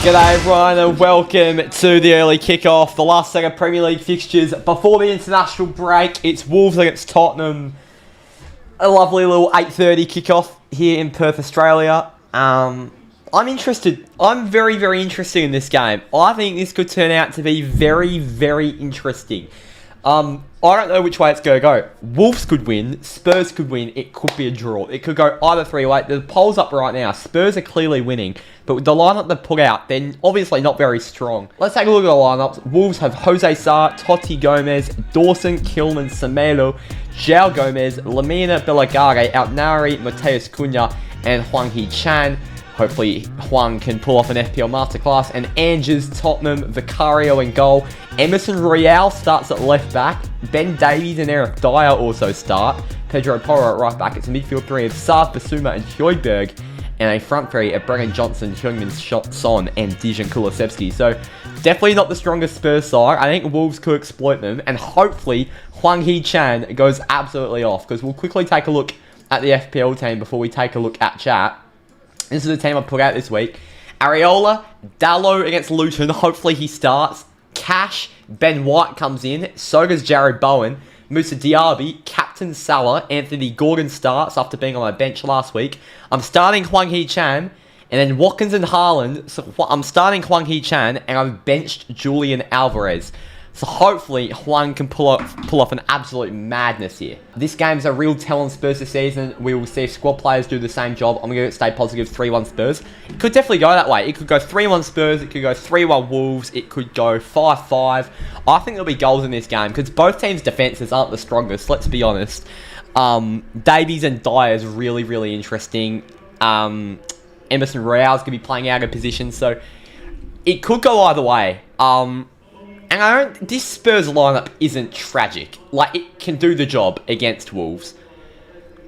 G'day everyone and welcome to the early kickoff, the last set of Premier League fixtures before the international break. It's Wolves against Tottenham. A lovely little 8:30 kickoff here in Perth, Australia. I'm interested. I'm very, very interested in this game. I think this could turn out to be very, very interesting. I don't know which way it's going to go. Wolves could win. Spurs could win. It could be a draw. It could go either three-way. The poll's up right now. Spurs are clearly winning. But with the lineup they put out, they're obviously not very strong. Let's take a look at the lineups. Wolves have Jose Sarr, Totti Gomez, Dawson, Kilman, Samelo, João Gomez, Lemina, Belagare, Altnari, Mateus Cunha, and Hwang Hee-chan. Hopefully, Hwang can pull off an FPL masterclass. And Angers, Tottenham, Vicario in goal. Emerson Royale starts at left back. Ben Davies and Eric Dyer also start. Pedro Porro at right back. It's a midfield three of Saad, Basuma, and Højbjerg. And a front three of Brennan Johnson, Heung-min Son, and Dejan Kulusevski. So, definitely not the strongest Spurs side. I think Wolves could exploit them. And hopefully, Hwang Hee-chan goes absolutely off. Because we'll quickly take a look at the FPL team before we take a look at chat. This is the team I put out this week. Areola, Dallo against Luton. Hopefully he starts. Cash, Ben White comes in. So does Jared Bowen. Moussa Diaby, Captain Salah. Anthony Gordon starts after being on my bench last week. I'm starting Hwang Hee-chan. And then Watkins and Haaland. So I'm starting Hwang Hee-chan. And I've benched Julian Alvarez. So hopefully Hwang can pull off an absolute madness here. This game's a real tell on Spurs this season. We will see if squad players do the same job. I'm going to stay positive 3-1 Spurs. It could definitely go that way. It could go 3-1 Spurs. It could go 3-1 Wolves. It could go 5-5. I think there'll be goals in this game because both teams' defences aren't the strongest, let's be honest. Davies and Dyer is really, really interesting. Emerson Royale's going to be playing out of position, so it could go either way. And this Spurs lineup isn't tragic. Like, it can do the job against Wolves.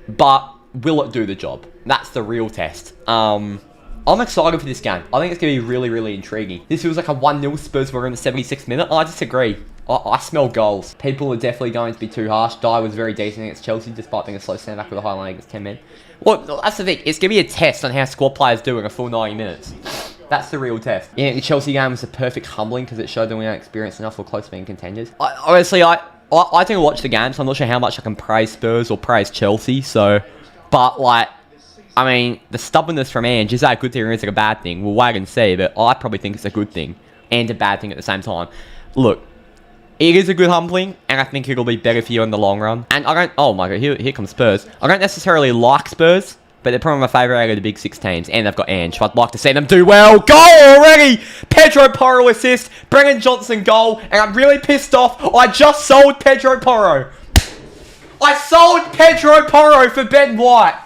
But will it do the job? That's the real test. I'm excited for this game. I think it's going to be really, really intriguing. This feels like a 1-0 Spurs were in the 76th minute. I disagree. I smell goals. People are definitely going to be too harsh. Dyer was very decent against Chelsea, despite being a slow stand-back with a high line against 10 men. Well, that's the thing. It's going to be a test on how squad players do in a full 90 minutes. That's the real test. Yeah, the Chelsea game was a perfect humbling because it showed that we aren't experienced enough or close to being contenders. Honestly, I didn't watch the game, so I'm not sure how much I can praise Spurs or praise Chelsea. So, but like, I mean, the stubbornness from Ange, is that a good thing or is it a bad thing? We'll wait and see, but I probably think it's a good thing and a bad thing at the same time. Look, it is a good humbling, and I think it'll be better for you in the long run. And I don't, oh my god, here comes Spurs. I don't necessarily like Spurs, but they're probably my favourite out of the big 6 teams. And they've got Ange. I'd like to see them do well. Goal already! Pedro Porro assist. Brennan Johnson goal. And I'm really pissed off. I just sold Pedro Porro. I sold Pedro Porro for Ben White.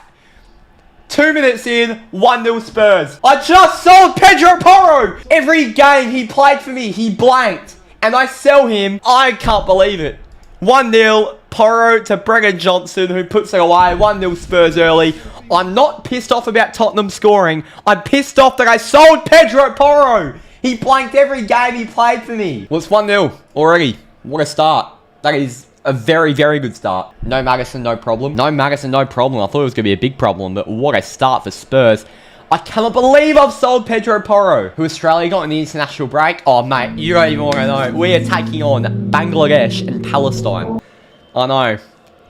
2 minutes in, 1-0 Spurs. I just sold Pedro Porro. Every game he played for me, he blanked. And I sell him. I can't believe it. 1-0. Porro to Brennan Johnson, who puts it away. 1-0 Spurs early. I'm not pissed off about Tottenham scoring. I'm pissed off that I sold Pedro Porro. He blanked every game he played for me. Well, it's 1-0 already. What a start. That is a very, very good start. No Maddison, no problem. No Maddison, no problem. I thought it was going to be a big problem, but what a start for Spurs. I cannot believe I've sold Pedro Porro, who Australia got in the international break. Oh, mate, you don't even want to know. We are taking on Bangladesh and Palestine. I know.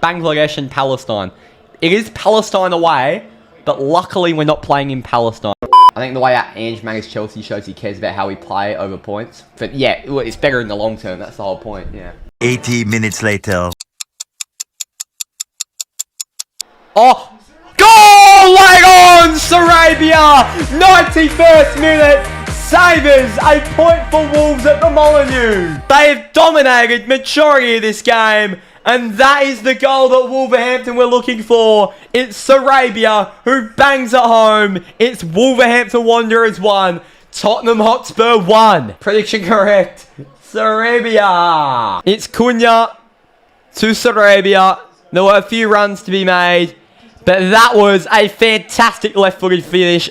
Bangladesh and Palestine. It is Palestine away, but luckily we're not playing in Palestine. I think the way that Ange managed Chelsea shows he cares about how we play over points. But yeah, it's better in the long term. That's the whole point, yeah. 80 minutes later. Oh! Goal! Late on! Sarabia! 91st minute! Sabres, a point for Wolves at the Molineux. They've dominated majority of this game. And that is the goal that Wolverhampton were looking for. It's Sarabia who bangs it home. It's Wolverhampton Wanderers 1. Tottenham Hotspur 1. Prediction correct. Sarabia. It's Cunha to Sarabia. There were a few runs to be made. But that was a fantastic left-footed finish.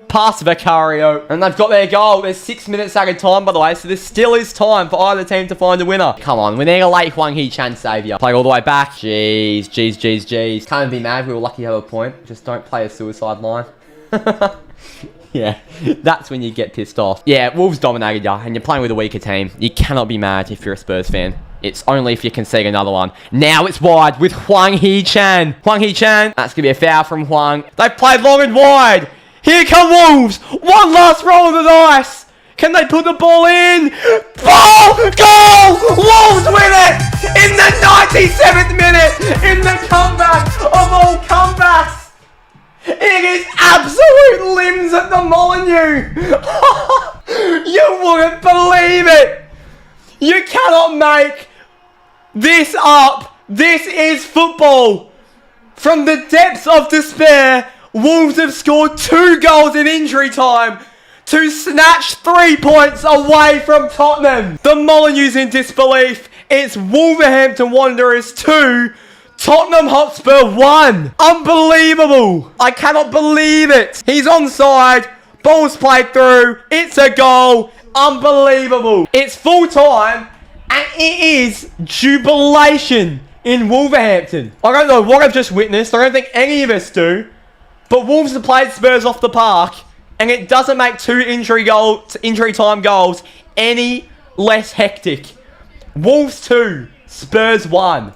Past Vicario. And they've got their goal. There's 6 minutes out of time, by the way. So there still is time for either team to find a winner. Come on. We need a late Hwang Hee-chan saviour. Play all the way back. Jeez. Can't even be mad. We were lucky to have a point. Just don't play a suicide line. Yeah, that's when you get pissed off. Yeah, Wolves dominated you, and you're playing with a weaker team. You cannot be mad if you're a Spurs fan. It's only if you concede another one. Now it's wide with Huang Hee-chan. Huang Hee-chan, that's going to be a foul from Huang. They've played long and wide. Here come Wolves. One last roll of the dice. Can they put the ball in? Ball! Goal! Wolves win it! In the 97th minute! In the comeback of all comebacks! It is absolute limbs at the Molyneux! You wouldn't believe it! You cannot make this up! This is football! From the depths of despair, Wolves have scored 2 goals in injury time to snatch 3 points away from Tottenham. The Molyneux's in disbelief. It's Wolverhampton Wanderers 2, Tottenham Hotspur 1. Unbelievable. I cannot believe it. He's onside. Ball's played through. It's a goal. Unbelievable. It's full time and it is jubilation in Wolverhampton. I don't know what I've just witnessed. I don't think any of us do. But Wolves have played Spurs off the park. And it doesn't make 2 injury time goals any less hectic. Wolves 2, Spurs 1.